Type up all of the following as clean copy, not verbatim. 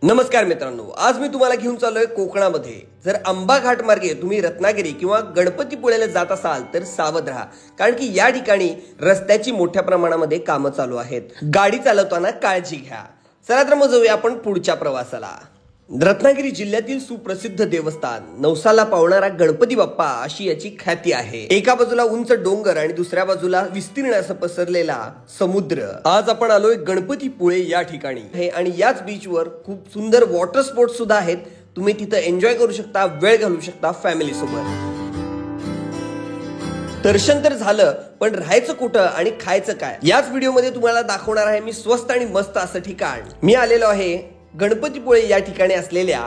नमस्कार मित्रांनो, आज मी तुम्हाला घेऊन चाललोय कोकणामध्ये। जर अंबा घाट मार्गे तुम्ही रत्नागिरी किंवा गणपतीपुळेला जात असाल तर सावध राहा, कारण की या ठिकाणी रस्त्याची मोठ्या प्रमाणामध्ये कामं चालू आहेत। गाडी चालवताना काळजी घ्या। चला तर मग जाऊया आपण पुढच्या प्रवासाला। रत्नागिरी जिल्ह्यातील सुप्रसिद्ध देवस्थान नवसाला पावणारा गणपती बाप्पा अशी याची ख्याती आहे। एका बाजूला उंच डोंगर आणि दुसऱ्या बाजूला विस्तीर्ण असं पसरलेला समुद्र। आज आपण आलोय गणपतीपुळे या ठिकाणी आणि याच बीचवर खूप सुंदर वॉटर स्पोर्ट्स सुद्धा आहेत। तुम्ही तिथे एन्जॉय करू शकता, वेळ घालवू शकता फॅमिली सोबत। दर्शन तर झालं, पण राहायचं कुठं आणि खायचं काय याच व्हिडिओमध्ये तुम्हाला दाखवणार आहे मी स्वस्त आणि मस्त असं ठिकाण। मी आलेलो आहे गणपतीपुळे या ठिकाणी असलेल्या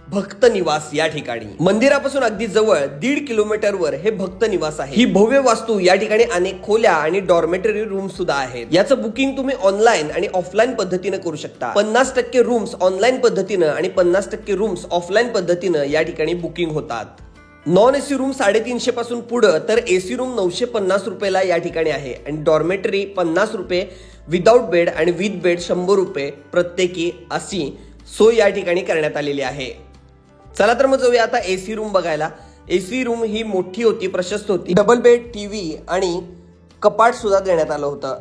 भक्त निवास या ठिकाणी। मंदिरापासून अगदी जवळ 1.5 किलोमीटरवर हे भक्त निवास आहे। ही भव्य वास्तू या ठिकाणी अनेक खोल्या आणि डॉर्मेटरी रूम सुद्धा आहेत। याचं बुकिंग तुम्ही ऑनलाईन आणि ऑफलाईन पद्धतीने करू शकता। 50% रूम्स ऑनलाईन पद्धतीने आणि 50% रूम्स ऑफलाईन पद्धतीने या ठिकाणी बुकिंग होतात। नॉन एसी रूम 350 पासून पुढे तर एसी रूम 950 रुपयाला या ठिकाणी आहे आणि डॉर्मेटरी 50 रुपये, विदाउट बेड आणि विथ बेड 100 रुपये प्रत्येकी अशी सोय या ठिकाणी करण्यात आलेली आहे। चला तर मग जाऊया आता एसी रूम बघायला। एसी रूम ही मोठी होती, प्रशस्त होती। डबल बेड, टीव्ही आणि कपाट सुद्धा देण्यात आलं होतं।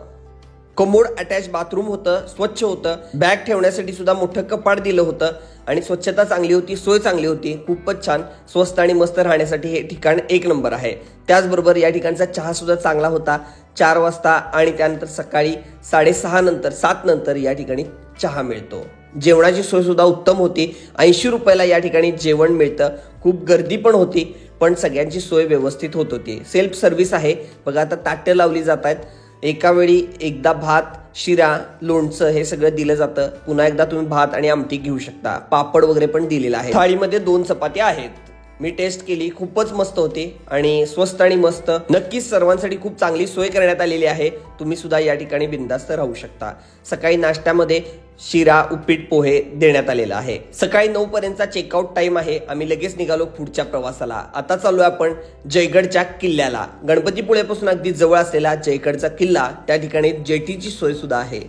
कमोड अटॅच बाथरूम होतं, स्वच्छ होतं। बॅग ठेवण्यासाठी सुद्धा मोठं कपाट दिलं होतं आणि स्वच्छता चांगली होती, सोय चांगली होती। खूपच छान, स्वस्त आणि मस्त राहण्यासाठी हे ठिकाण एक नंबर आहे। त्याचबरोबर या ठिकाणचा चहा सुद्धा चांगला होता। 4 वाजता आणि त्यानंतर सकाळी 6:30 नंतर 7 नंतर या ठिकाणी चहा मिळतो। जेवणाची सोय सुद्धा उत्तम होती। 80 रुपयाला या ठिकाणी जेवण मिळतं। खूप गर्दी पण होती, पण सगळ्यांची सोय व्यवस्थित होत होती। सेल्फ सर्व्हिस आहे बघा। आता ताटं लावली जात आहेत। एका वेळी एकदा भात, शिरा, लोणचं हे सगळं दिलं जातं। पुन्हा एकदा तुम्ही भात आणि आमटी घेऊ शकता। पापड वगैरे पण दिलेला आहे। थाळीमध्ये 2 चपात्या आहेत। मी टेस्ट केली, खूपच मस्त होती आणि स्वस्त आणि मस्त। नक्कीच सर्वांसाठी खूप चांगली सोय करण्यात आलेली आहे। तुम्ही सुद्धा या ठिकाणी बिनधास्त राहू शकता। सकाळी नाश्त्यामध्ये शिरा, उपीट, पोहे देण्यात आलेला आहे। सकाळी 9 पर्यंतचा चेकआउट टाइम आहे। आम्ही लगेच निघालो पुढच्या प्रवासाला। आता चाललोय आपण जयगडच्या किल्ल्याला। गणपतीपुळेपासून अगदी जवळ असलेला जयगडचा किल्ला, त्या ठिकाणी जेटीची सोय सुद्धा आहे।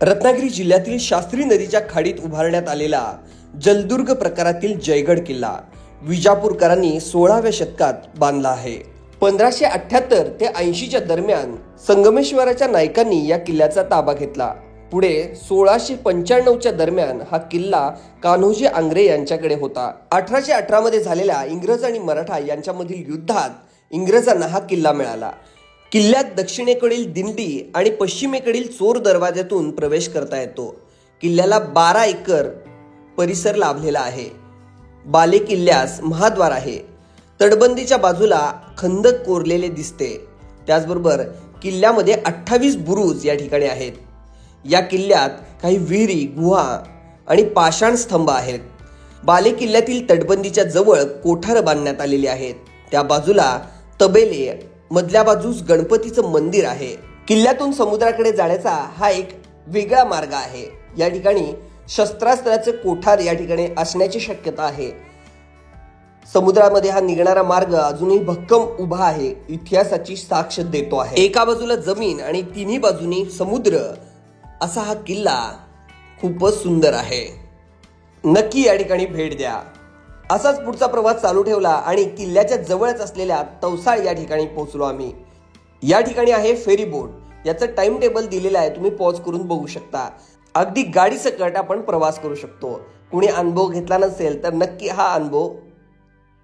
रत्नागिरी जिल्ह्यातील शास्त्री नदीच्या खाडीत उभारण्यात आलेला जलदुर्ग प्रकारातील जयगड किल्ला विजापूरकरांनी 16व्या शतकात बांधला आहे। 1578 ते 80च्या दरम्यान संगमेश्वराच्या नायकांनी या किल्ल्याचा ताबा घेतला। पुढे 1695च्या दरम्यान हा किल्ला कान्होजी आंग्रे यांच्याकडे होता। 1818 मध्ये झालेल्या इंग्रज आणि मराठा यांच्यामधील युद्धात इंग्रजांना हा किल्ला मिळाला। किल्ल्यात दक्षिणेकडील दिंडी आणि पश्चिमेकडील चोर दरवाज्यातून प्रवेश करता येतो। किल्ल्याला 12 एकर परिसर लाभलेला आहे। बाले किल्ल्यास महाद्वार आहे। तटबंदीच्या बाजूला खंदक कोरलेले दिसते। त्याचबरोबर किल्ल्यामध्ये 28 बुरुज या ठिकाणी आहेत। या किल्ल्यात काही विहिरी, गुहा आणि पाषाण स्तंभ आहेत। बाले किल्ल्यातील तटबंदीच्या जवळ कोठार बांधण्यात आलेली आहेत। त्या बाजूला तबेले, मधल्या बाजूस गणपतीचं मंदिर आहे। किल्ल्यातून समुद्राकडे जाण्याचा हा एक वेगळा मार्ग आहे। या ठिकाणी शस्त्रास्त्राचे कोठार या ठिकाणी असण्याची शक्यता आहे। समुद्रामध्ये हा निघणारा मार्ग अजूनही भक्कम उभा आहे, इतिहासाची साक्ष देतो आहे। एका बाजूला जमीन आणि तिन्ही बाजूनी समुद्र असा हा किल्ला खूपच सुंदर आहे। नक्की या ठिकाणी भेट द्या। असाच पुढचा प्रवास चालू ठेवला आणि किल्ल्याच्या जवळच असलेल्या तवसाळ या ठिकाणी पोहोचलो आम्ही। या ठिकाणी आहे फेरी बोट। याचं टाइम टेबल दिलेलं आहे, तुम्ही पॉज करून बघू शकता। अगदी गाडी सकट आपण प्रवास करू शकतो। कुणी अनुभव घेतला नसेल तर नक्की हा अनुभव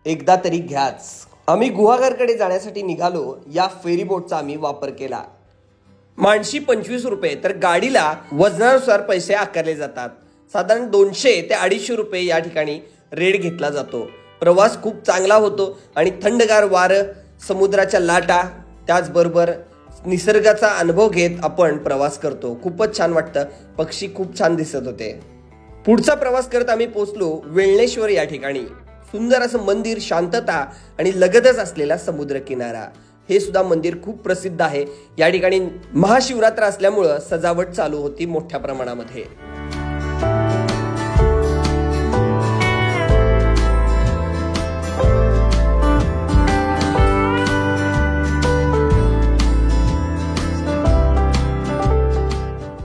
एकदा तरी घ्याच। आम्ही गुहागरकडे जाण्यासाठी निघालो। या फेरी बोटचा आम्ही वापर केला। माणशी 25 रुपये तर गाडीला वजनानुसार पैसे आकारले जातात। साधारण 200 ते 250 रुपये या ठिकाणी रेट घेतला जातो। प्रवास खूप चांगला होतो आणि थंडगार वारं, समुद्राच्या लाटा, त्याचबरोबर निसर्गाचा अनुभव घेत आपण प्रवास करतो। खूपच छान वाटतं। पक्षी खूप छान दिसत होते। पुढचा प्रवास करत आम्ही पोहोचलो वेळणेश्वर या ठिकाणी। सुंदर असं मंदिर, शांतता आणि लगतच असलेला समुद्र किनारा। हे सुद्धा मंदिर खूप प्रसिद्ध आहे। या ठिकाणी महाशिवरात्र असल्यामुळं सजावट चालू होती मोठ्या प्रमाणामध्ये।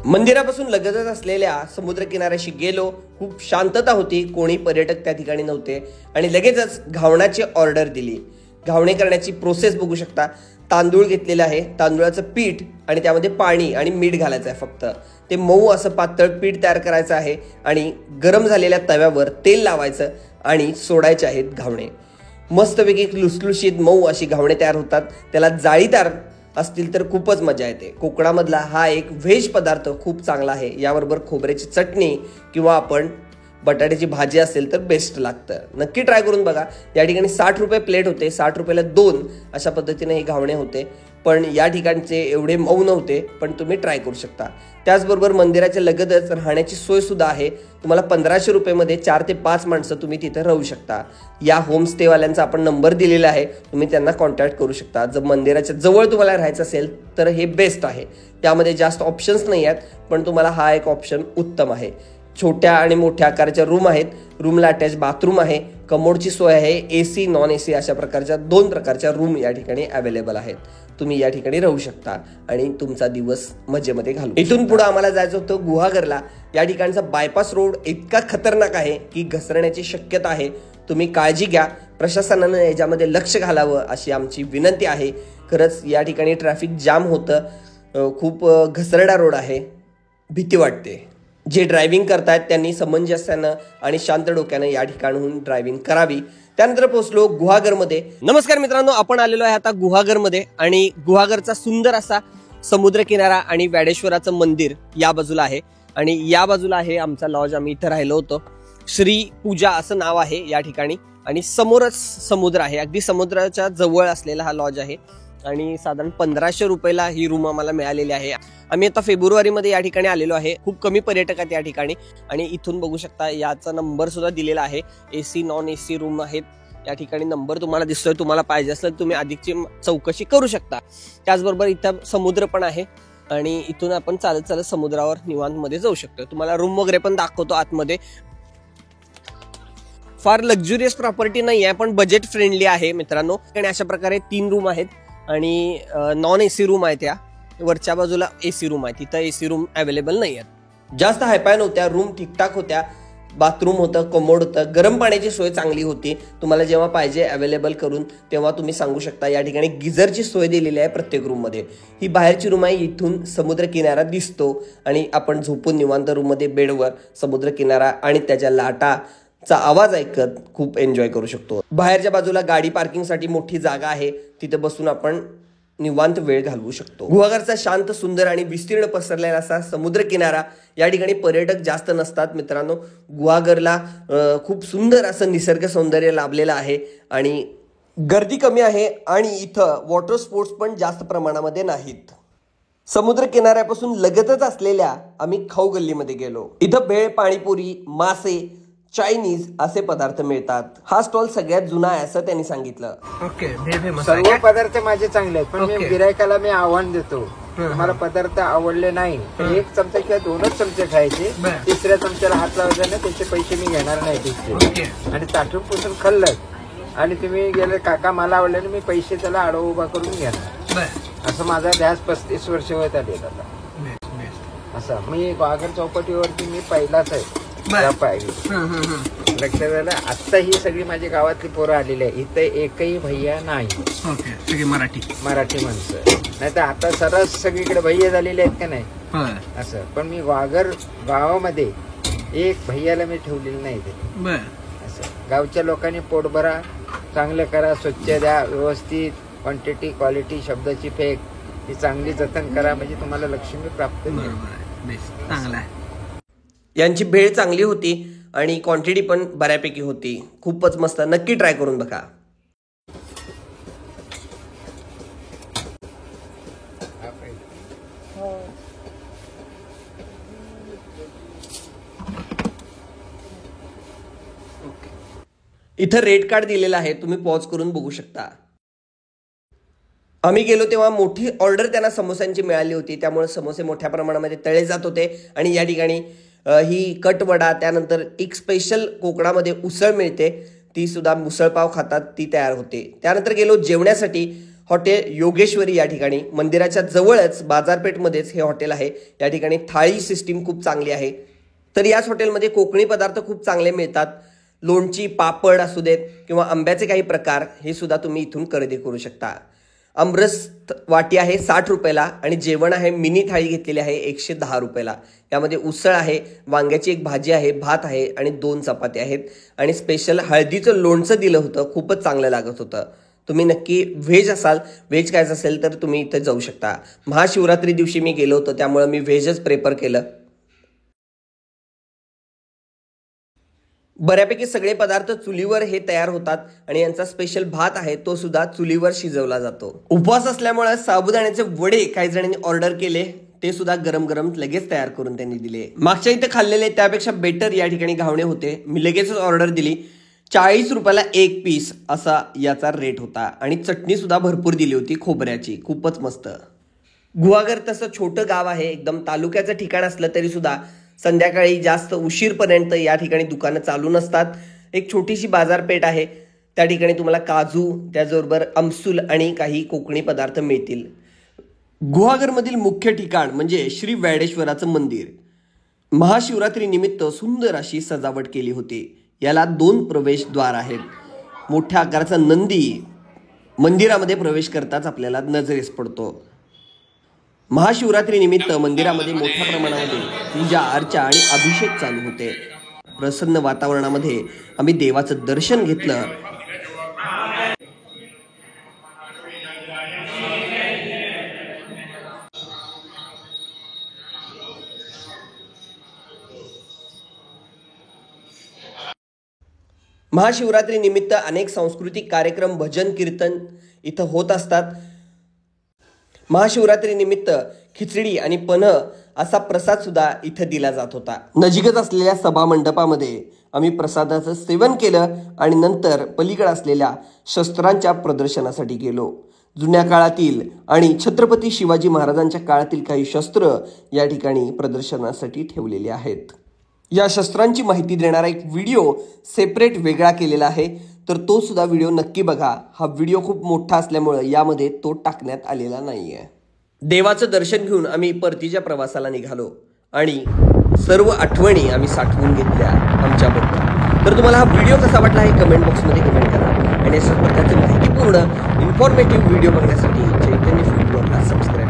मंदिरापासून लगतच असलेल्या समुद्रकिनाऱ्याशी गेलो. खूप शांतता होती, कोणी पर्यटक त्या ठिकाणी नव्हते आणि लगेचच घावणाची ऑर्डर दिली. घावणे करण्याची प्रोसेस बघू शकता. तांदूळ घेतलेला आहे, तांदूळाचं पीठ आणि त्यामध्ये पाणी आणि मीठ घालायचं आहे. फक्त ते मऊ असं पातळ पीठ तयार करायचं आहे आणि गरम झालेल्या तव्यावर तेल लावायचं आणि सोडायचे आहेत घावणे. मस्तपैकी लुसलुशीत मऊ अशी घावणे तयार होतात. त्याला जाळीदार असतील तर खूपच मजा येते. कोकणामधला हा एक व्हेज पदार्थ खूप चांगला आहे. याबरोबर खोबऱ्याची चटणी किंवा आपण बटाट्याची भाजी असेल तर बेस्ट लागतं. नक्की ट्राय करून बघा. या ठिकाणी 60 रुपये प्लेट होते. 60 रुपयाला 2 अशा पद्धतीने हे घावणे होते. पण या ठिकाणचे एवढे मऊ नव्हते, पण तुम्ही ट्राय करू शकता. त्याचबरोबर मंदिराच्या लगतच राहण्याची सोय सुद्धा आहे. तुम्हाला 1500 रुपयेमध्ये 4 ते 5 माणसं तुम्ही तिथे राहू शकता. या होमस्टेवाल्यांचा आपण नंबर दिलेला आहे, तुम्ही त्यांना कॉन्टॅक्ट करू शकता. जर मंदिराच्या जवळ तुम्हाला राहायचं असेल तर हे बेस्ट आहे. त्यामध्ये जास्त ऑप्शन्स नाही आहेत, पण तुम्हाला हा एक ऑप्शन उत्तम आहे. छोट्या आणि मोठ्या आकाराच्या रूम आहेत. रूमला अटॅच बाथरूम आहे. कमोडची सोय आहे. AC नॉन AC अशा प्रकारच्या 2 प्रकारच्या रूम या ठिकाणी अवेलेबल आहेत. तुम्ही या ठिकाणी राहू शकता आणि तुमचा दिवस मजेमध्ये घालू. इथून पुढे आम्हाला जायचं होतं गुहागरला. या ठिकाणचा बायपास रोड इतका खतरनाक आहे की घसरण्याची शक्यता आहे. तुम्ही काळजी घ्या. प्रशासनानं याच्यामध्ये लक्ष घालावं अशी आमची विनंती आहे. खरंच या ठिकाणी ट्रॅफिक जाम होतं. खूप घसरडा रोड आहे. भीती वाटते. जे ड्रायव्हिंग करतायत त्यांनी समंजस्यानं आणि शांत डोक्यानं या ठिकाणहून ड्रायव्हिंग करावी. त्यानंतर पोहोचलो गुहागरमध्ये. नमस्कार मित्रांनो, आपण आलेलो आहे आता गुहागरमध्ये आणि गुहागरचा सुंदर असा समुद्र किनारा आणि व्याडेश्वराचं मंदिर या बाजूला आहे आणि या बाजूला आहे आमचा लॉज. आम्ही इथं राहिलो होतो. श्री पूजा असं नाव आहे या ठिकाणी आणि समोरच समुद्र आहे. अगदी समुद्राच्या जवळ असलेला हा लॉज आहे आणि साधारण 1500 रुपयाला ही रूम आम्हाला मिळालेली आहे. आम्ही आता फेब्रुवारीमध्ये या ठिकाणी आलेलो आहे. खूप कमी पर्यटक आहेत या ठिकाणी आणि इथून बघू शकता याचा नंबर सुद्धा दिलेला आहे. AC नॉन AC रूम आहेत या ठिकाणी. नंबर तुम्हाला दिसतोय. तुम्हाला पाहिजे असलं तुम्ही अधिकची चौकशी करू शकता. त्याचबरोबर इथं समुद्र पण आहे आणि इथून आपण चालत चालत समुद्रावर निवांत मध्ये जाऊ शकतो. तुम्हाला रूम वगैरे पण दाखवतो आतमध्ये. फार लक्झुरियस प्रॉपर्टी नाही आहे, पण बजेट फ्रेंडली आहे मित्रांनो. आणि अशा प्रकारे 3 रूम आहेत आणि नॉन AC रूम आहेत. त्या वरच्या बाजूला AC रूम आहे. तिथं AC रूम अवेलेबल नाही आहेत. जास्त हायपाय नव्हत्या. रूम ठीकठाक होत्या. बाथरूम होतं, कमोड होतं, गरम पाण्याची सोय चांगली होती. तुम्हाला जेव्हा पाहिजे अवेलेबल करून तेव्हा तुम्ही सांगू शकता. या ठिकाणी गिझरची सोय दिलेली आहे प्रत्येक रूममध्ये. ही बाहेरची रूम आहे. इथून समुद्र किनारा दिसतो आणि आपण झोपून निवांत रूममध्ये बेडवर समुद्र किनारा आणि त्याच्या लाटाचा आवाज ऐकत खूप एन्जॉय करू शकतो. बाहेरच्या बाजूला गाडी पार्किंगसाठी मोठी जागा आहे. तिथे बसून आपण निवांत वेळ घालवू शकतो. गुहागरचा शांत, सुंदर आणि विस्तीर्ण पसरलेला असा समुद्र किनारा. या ठिकाणी पर्यटक जास्त नसतात मित्रांनो. गुहागरला खूप सुंदर असं निसर्ग सौंदर्य लाभलेलं आहे आणि गर्दी कमी आहे आणि इथं वॉटर स्पोर्ट्स पण जास्त प्रमाणामध्ये नाहीत. समुद्र किनाऱ्यापासून लगतच असलेल्या आम्ही खाऊ गल्लीमध्ये गेलो. इथं भेळ, पाणीपुरी, मासे, चायनीज असे पदार्थ मिळतात. हा स्टॉल सगळ्यात जुना आहे असं त्यांनी सांगितलं. ओके, सर्व पदार्थ माझे चांगले आहेत, पण मी गिरायकाला मी आव्हान देतो, मला पदार्थ आवडले नाही तर 1 चमचा किंवा 2च चमचे खायचे. 3ऱ्या चमच्याला हात लावायचा ना, त्याचे पैसे मी घेणार नाही तिथे. आणि ताटून पुसून खाल्लं आणि तुम्ही गेले काका मला आवडले, मी पैसे त्याला आडव उभा करून घेणार. असं माझा ध्यास 35 वर्ष होत आले आता. असं मी गुहागर चौपाटीवरती मी पहिलाच आहे. लक्षात झालं. आता ही सगळी माझ्या गावातली पोरं आलेली आहे. इथे एकही भैया नाही. सगळी मराठी माणसं. नाही तर आता सरस सगळीकडे भैया झालेले आहेत का नाही असं. पण मी गुहागर गावामध्ये एक भैयाला मी ठेवलेलं नाही ते असं. गावच्या लोकांनी पोट भरा, चांगलं करा, स्वच्छ द्या, व्यवस्थित क्वांटिटी क्वालिटी शब्दाची फेक ही चांगली जतन करा, म्हणजे तुम्हाला लक्ष्मी प्राप्त होईल. चांगला आहे. यांची भेळ चांगली होती आणि क्वांटिटी पण बऱ्यापैकी होती. खूपच मस्त. नक्की ट्राय करून बघा. इथं रेट कार्ड दिलेलं आहे, तुम्ही पॉज करून बघू शकता. आम्ही गेलो तेव्हा मोठी ऑर्डर त्यांना समोस्यांची मिळाली होती, त्यामुळे समोसे मोठ्या प्रमाणामध्ये तळे जात होते. आणि या ठिकाणी ही कटवडा, त्यानंतर एक स्पेशल कोकणामध्ये उसळ मिळते, ती सुद्धा मुसळपाव खातात, ती तयार होते. त्यानंतर गेलो जेवण्यासाठी. हॉटेल योगेश्वरी या ठिकाणी मंदिराच्या जवळच बाजारपेठमध्येच हे हॉटेल आहे. या ठिकाणी थाळी सिस्टीम खूप चांगली आहे. तर याच हॉटेलमध्ये कोकणी पदार्थ खूप चांगले मिळतात. लोणची, पापड असू देत किंवा आंब्याचे काही प्रकार हे सुद्धा तुम्ही इथून खरेदी करू शकता. आमरस वाटी आहे 60 रुपयाला आणि जेवण आहे, मिनी थाळी घेतलेली आहे 110 रुपयाला. यामध्ये उसळ आहे, वांग्याची एक भाजी आहे, भात आहे आणि 2 चपात्या आहेत आणि स्पेशल हळदीचं लोणचं दिलं होतं. खूपच चांगलं लागत होतं. तुम्ही नक्की व्हेज असाल, व्हेज खायचं असेल तर तुम्ही इथे जाऊ शकता. महाशिवरात्री दिवशी मी गेलो होतो त्यामुळे मी व्हेजच प्रेफर केलं. बऱ्यापैकी सगळे पदार्थ चुलीवर हे तयार होतात आणि यांचा स्पेशल भात आहे तो सुद्धा चुलीवर शिजवला जातो. उपवास असल्यामुळे साबुदाण्याचे वडे काही जणांनी ऑर्डर केले, ते सुद्धा गरम गरम लगेच तयार करून त्यांनी दिले. मागच्या इथे खाल्लेले त्यापेक्षा बेटर या ठिकाणी घावणे होते. मी लगेचच ऑर्डर दिली. 40 रुपयाला एक पीस असा याचा रेट होता आणि चटणी सुद्धा भरपूर दिली होती खोबऱ्याची. खूपच मस्त. गुहागर तसं छोटं गाव आहे, एकदम तालुक्याचं ठिकाण असलं तरी सुद्धा संध्याकाळी जास्त उशीरपर्यंत या ठिकाणी दुकानं चालू नसतात. एक छोटीशी बाजारपेठ आहे. त्या ठिकाणी तुम्हाला काजू, त्याचबरोबर आमसूल आणि काही कोकणी पदार्थ मिळतील. गुहागरमधील मुख्य ठिकाण म्हणजे श्री वैडेश्वराचं मंदिर. महाशिवरात्री निमित्त सुंदर अशी सजावट केली होती. याला 2 प्रवेशद्वार आहेत. मोठ्या आकाराचा नंदी मंदिरामध्ये प्रवेश करताच आपल्याला नजरेस पडतो. महाशिवरात्री निमित्त मंदिरामध्ये मोठ्या प्रमाणामध्ये पूजा अर्चा आणि अभिषेक चालू होते. प्रसन्न वातावरणामध्ये आम्ही देवाचं दर्शन घेतलं. महाशिवरात्री निमित्त अनेक सांस्कृतिक कार्यक्रम, भजन कीर्तन इथं होत असतात. महाशिवरात्री निमित्त खिचडी आणि पन्ह असा प्रसाद सुद्धा इथं दिला जात होता. नजीकच असलेल्या सभा मंडपामध्ये आम्ही प्रसादाचं सेवन केलं आणि नंतर पलीकडे असलेल्या शस्त्रांच्या प्रदर्शनासाठी गेलो. जुन्या काळातील आणि छत्रपती शिवाजी महाराजांच्या काळातील काही शस्त्र या ठिकाणी प्रदर्शनासाठी ठेवलेली आहेत. या शस्त्रांची माहिती देणारा एक व्हिडिओ सेपरेट वेगळा केलेला आहे, तर तो सुद्धा व्हिडिओ नक्की बघा. हा व्हिडिओ खूप मोठा असल्यामुळे यामध्ये तो टाकण्यात आलेला नाहीये. देवाचं दर्शन घेऊन आम्ही परतीच्या प्रवासाला निघालो आणि सर्व आठवणी आम्ही साठवून घेतल्या आमच्याबद्दल. तर तुम्हाला हा व्हिडिओ कसा वाटला हे कमेंट बॉक्समध्ये कमेंट करा आणि अशाच प्रकारचे माहितीपूर्ण इन्फॉर्मेटिव्ह व्हिडिओ बघण्यासाठी चैतन्य फूड ब्लॉगला सबस्क्राईब